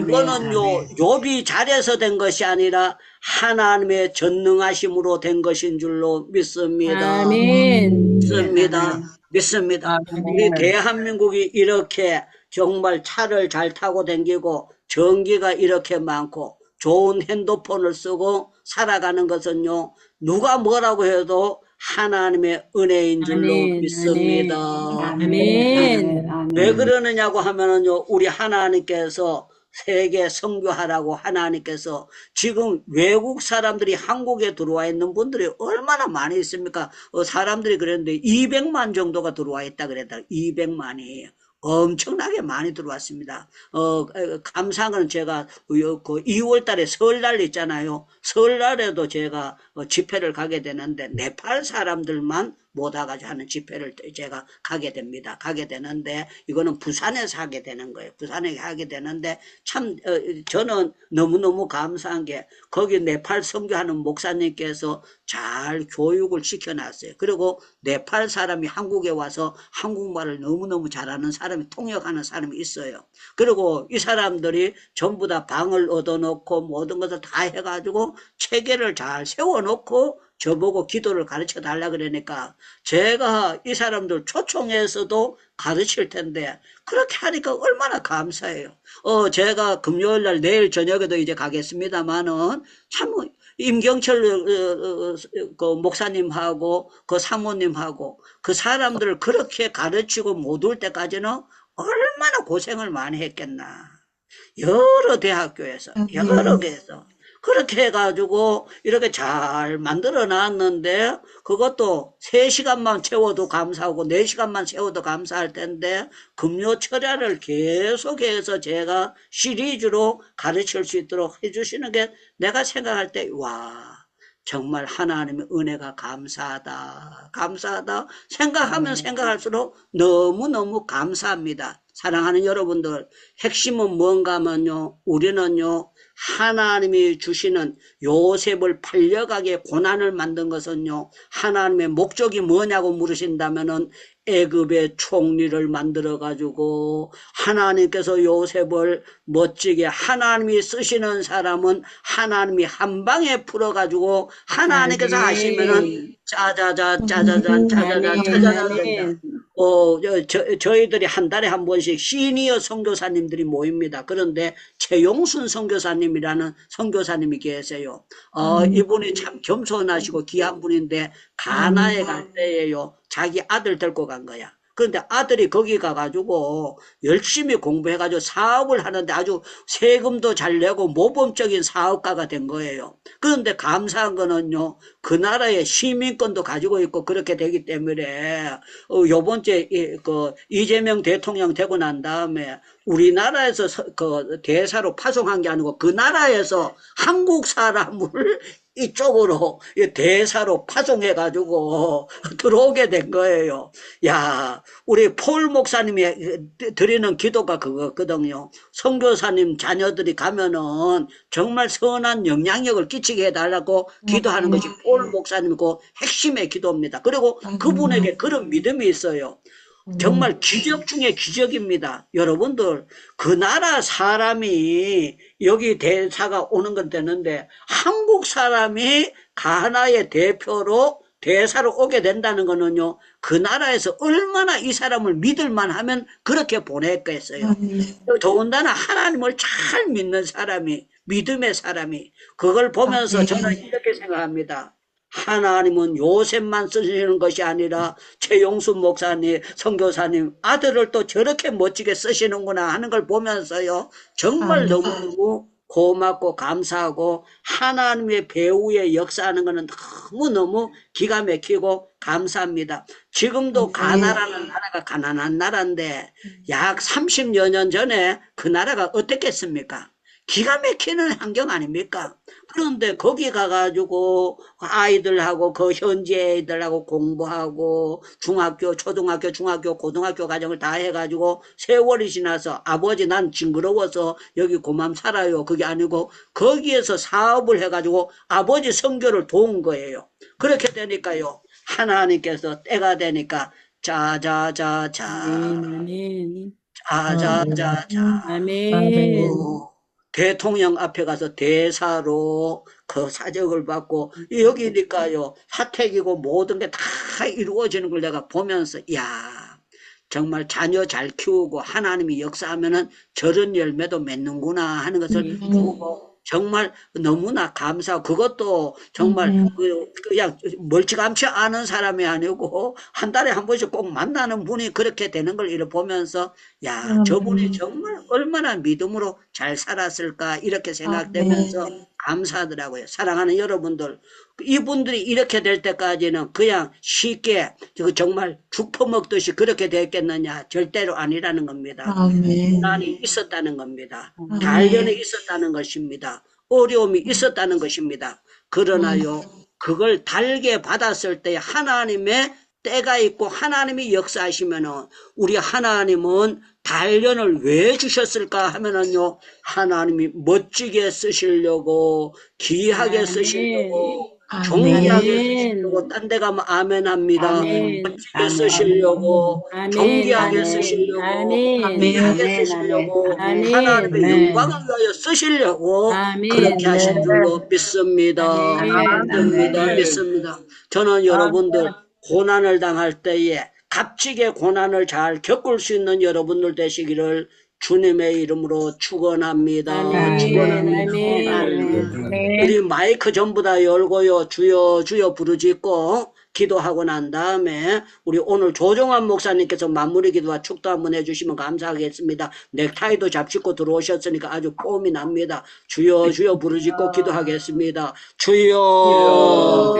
이거는요. 욥이 잘해서 된 것이 아니라 하나님의 전능하심으로 된 것인 줄로 믿습니다. 아멘. 믿습니다. 우리 대한민국이 이렇게 정말 차를 잘 타고 다니고 전기가 이렇게 많고 좋은 핸드폰을 쓰고 살아가는 것은요. 누가 뭐라고 해도 하나님의 은혜인 줄로 믿습니다. 아멘. 왜 그러느냐고 하면은요, 우리 하나님께서 세계 선교하라고 하나님께서 지금 외국 사람들이 한국에 들어와 있는 분들이 얼마나 많이 있습니까? 사람들이 그랬는데 200만 정도가 들어와 있다 그랬다. 200만이. 엄청나게 많이 들어왔습니다. 감사한 건 제가 그 2월 달에 설날 있잖아요. 설날에도 제가 집회를 가게 되는데 네팔 사람들만 못 와가지고 하는 집회를 제가 가게 됩니다. 가게 되는데 이거는 부산에서 하게 되는 거예요. 부산에 하게 되는데 참 저는 너무너무 감사한 게 거기 네팔 선교하는 목사님께서 잘 교육을 시켜놨어요. 그리고 네팔 사람이 한국에 와서 한국말을 너무너무 잘하는 사람이 통역하는 사람이 있어요. 그리고 이 사람들이 전부 다 방을 얻어놓고 모든 것을 다 해가지고 체계를 잘 세워놓고 저보고 기도를 가르쳐 달라 그러니까 제가 이 사람들 초청해서도 가르칠 텐데 그렇게 하니까 얼마나 감사해요. 제가 금요일 날 내일 저녁에도 이제 가겠습니다만은 참 임경철 그 목사님하고 그 사모님하고 그 사람들을 그렇게 가르치고 못 올 때까지는 얼마나 고생을 많이 했겠나. 여러 대학교에서 여러 개에서 그렇게 해가지고 이렇게 잘 만들어 놨는데 그것도 3시간만 채워도 감사하고 4시간만 채워도 감사할 텐데 금요 철야를 계속해서 제가 시리즈로 가르칠 수 있도록 해주시는 게 내가 생각할 때 와 정말 하나님의 은혜가 감사하다 감사하다 생각하면 생각할수록 너무너무 감사합니다. 사랑하는 여러분들 핵심은 뭔가 하면요 우리는요 하나님이 주시는 요셉을 팔려가게 고난을 만든 것은요 하나님의 목적이 뭐냐고 물으신다면은 애굽의 총리를 만들어 가지고 하나님께서 요셉을 멋지게 하나님이 쓰시는 사람은 하나님이 한 방에 풀어 가지고 하나님께서 하시면은 짜자잔 된다. 저희들이 한 달에 한 번씩 시니어 선교사님들이 모입니다. 그런데 최용순 선교사님이라는 선교사님이 계세요. 이분이 참 겸손하시고 귀한 분인데 가나에 갈 때에요. 자기 아들 데리고 간 거야. 그런데 아들이 거기 가가지고 열심히 공부해가지고 사업을 하는데 아주 세금도 잘 내고 모범적인 사업가가 된 거예요. 그런데 감사한 거는요, 그 나라의 시민권도 가지고 있고 그렇게 되기 때문에, 요번 주에 이재명 대통령 되고 난 다음에 우리나라에서 그 대사로 파송한 게 아니고 그 나라에서 한국 사람을 이쪽으로 대사로 파송해가지고 들어오게 된 거예요. 야, 우리 폴 목사님이 드리는 기도가 그거거든요. 선교사님 자녀들이 가면은 정말 선한 영향력을 끼치게 해달라고 기도하는 것이 폴 목사님이고 핵심의 기도입니다. 그리고 그분에게 그런 믿음이 있어요. 정말 기적 중에 기적입니다. 여러분들 그 나라 사람이 여기 대사가 오는 건 되는데 한국 사람이 가나의 대표로 대사로 오게 된다는 거는요. 그 나라에서 얼마나 이 사람을 믿을만 하면 그렇게 보냈겠어요. 더군다나 하나님을 잘 믿는 사람이 믿음의 사람이 그걸 보면서 저는 이렇게 생각합니다. 하나님은 요셉만 쓰시는 것이 아니라 최용순 목사님, 선교사님 아들을 또 저렇게 멋지게 쓰시는구나 하는 걸 보면서요. 정말 너무너무 고맙고 감사하고 하나님의 배후에 역사하는 것은 너무너무 기가 막히고 감사합니다. 지금도 가나라는 나라가 가난한 나라인데 약 30여 년 전에 그 나라가 어땠겠습니까? 기가 막히는 환경 아닙니까? 그런데 거기 가가지고 아이들하고 그 현지 애들하고 공부하고 중학교, 초등학교, 중학교, 고등학교 과정을 다 해가지고 세월이 지나서 아버지 난 징그러워서 여기 고맘 살아요. 그게 아니고 거기에서 사업을 해가지고 아버지 선교를 도운 거예요. 그렇게 되니까요. 하나님께서 때가 되니까 자자자자 자자자자 아멘. 대통령 앞에 가서 대사로 그 사적을 받고 여기니까요 사택이고 모든 게 다 이루어지는 걸 내가 보면서 야 정말 자녀 잘 키우고 하나님이 역사하면은 저런 열매도 맺는구나 하는 것을 보고 정말 너무나 감사하고 그것도 정말 그냥 멀찌감치 아는 사람이 아니고 한 달에 한 번씩 꼭 만나는 분이 그렇게 되는 걸 이렇게 보면서 야 저분이 정말 얼마나 믿음으로 잘 살았을까 이렇게 생각되면서 감사하더라고요. 사랑하는 여러분들 이분들이 이렇게 될 때까지는 그냥 쉽게 정말 죽 퍼먹듯이 그렇게 됐겠느냐 절대로 아니라는 겁니다. 고난이 있었다는 겁니다. 단련이 있었다는 것입니다. 어려움이 있었다는 것입니다. 그러나요 그걸 달게 받았을 때 하나님의 때가 있고 하나님이 역사하시면은 우리 하나님은 단련을 왜 주셨을까 하면은요 하나님이 멋지게 쓰시려고 귀하게 쓰시려고 존귀하게 아멘. 쓰시려고 딴 데 가면 아멘 합니다. 아멘. 멋지게 쓰시려고 아멘. 존귀하게 아멘. 쓰시려고 아멘. 귀하게 쓰시려고 아멘. 하나님의 영광을 위하여 쓰시려고 아멘. 그렇게 하신 줄로 믿습니다. 아멘. 믿습니다. 저는 여러분들 고난을 당할 때에 값지게 고난을 잘 겪을 수 있는 여러분들 되시기를 주님의 이름으로 축원합니다. 아멘. 축원합니다. 아멘. 우리 마이크 전부 다 열고요. 주여 주여 부르짖고 기도하고 난 다음에 우리 오늘 조정환 목사님께서 마무리 기도와 축도 한번 해주시면 감사하겠습니다. 넥타이도 잡짓고 들어오셨으니까 아주 폼이 납니다. 주여 주여 부르짖고 기도하겠습니다. 주여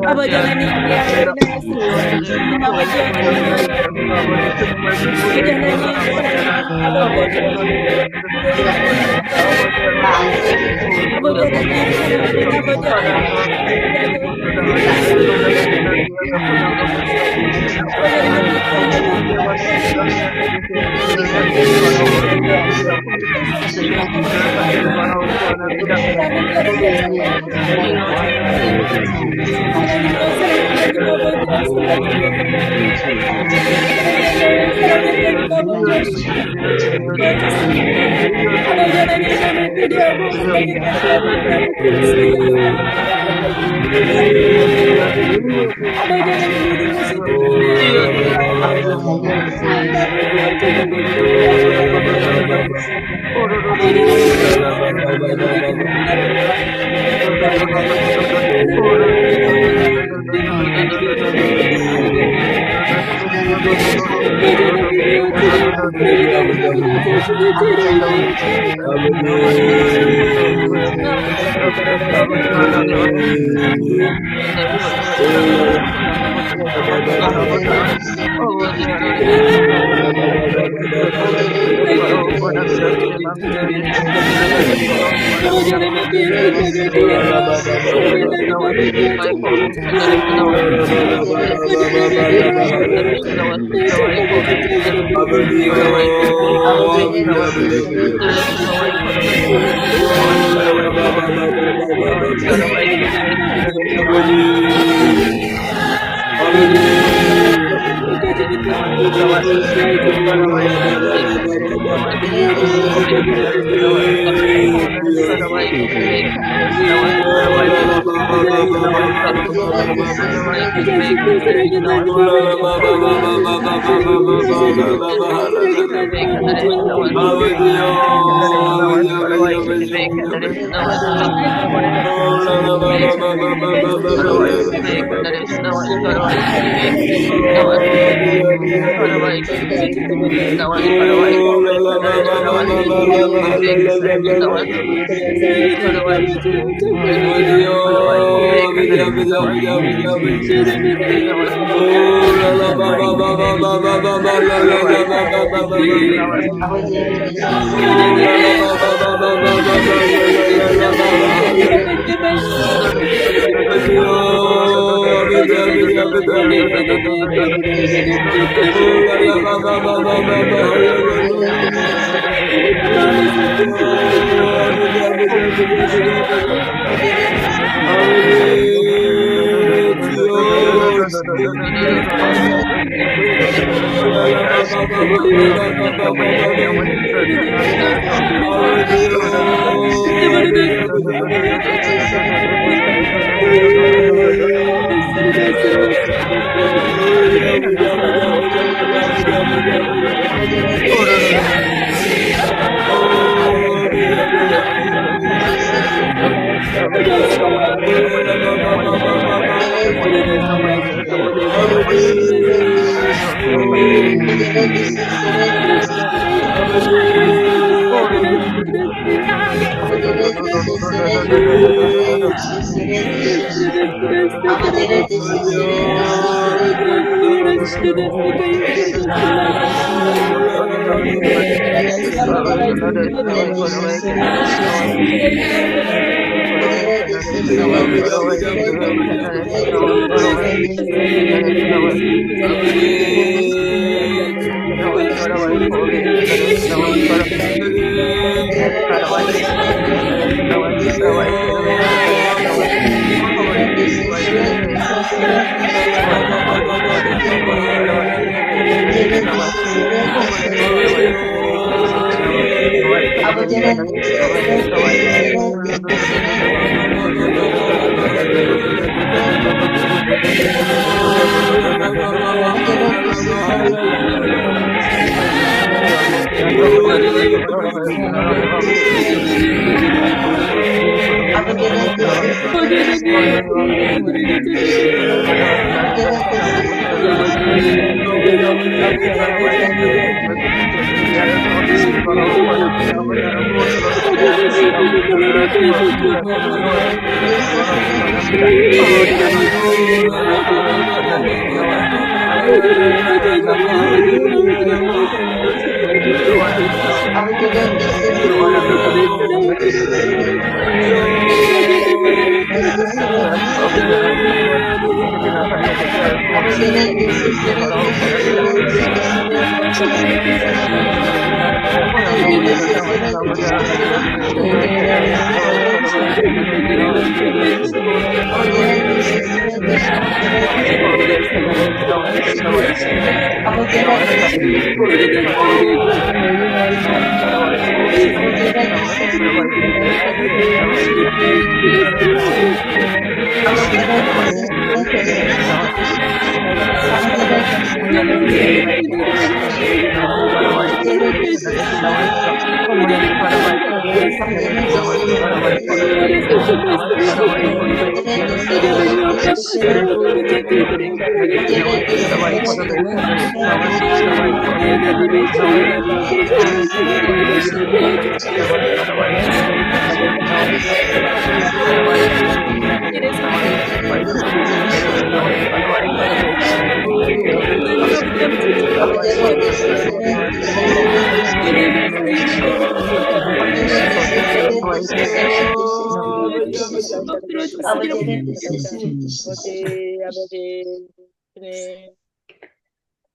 아버지 하나님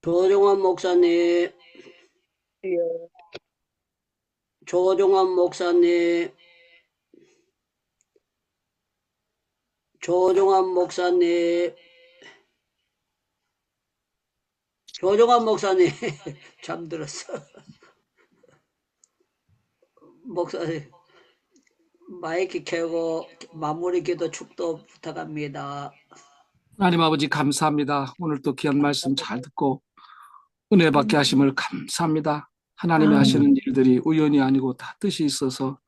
조종환 목사님, 조종환 목사님, 조종환 목사님, 조종환 목사님 잠들었어. 목사님 마이크 켜고 마무리 기도 축도 부탁합니다. 하나님 아버지 감사합니다. 오늘 또 귀한 말씀 잘 듣고 은혜 받게 하심을 감사합니다. 하나님이 하시는 일들이 우연이 아니고 다 뜻이 있어서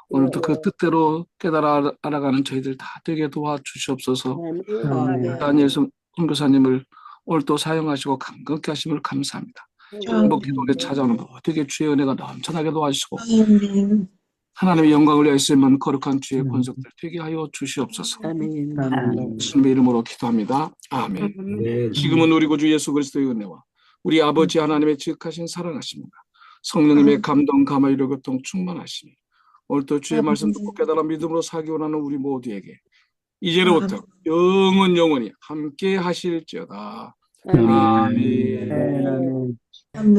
오늘도 그 뜻대로 깨달아 알아가는 저희들 다 되게 도와주시옵소서. 다니엘 선교사님을 오늘 또 사용하시고 강건케 하심을 감사합니다. 행복기도에 찾아오는 모두에게 주의 은혜가 넘쳐나게 도와주시고 하나님의 영광을 위하여 쓰임은 거룩한 주의 권속들 되게 하여 주시옵소서. 주님의 이름으로 기도합니다. 아멘. 지금은 우리 구주 예수 그리스도의 은혜와 우리 아버지 하나님의 지극하신 사랑하심과 성령님의 감동 감화의료 교통 충만하심이 오늘도 주의 말씀 듣고 깨달아 믿음으로 살기 원하는 우리 모두에게 이제로부터 영원히 함께 하실지어다. 아멘.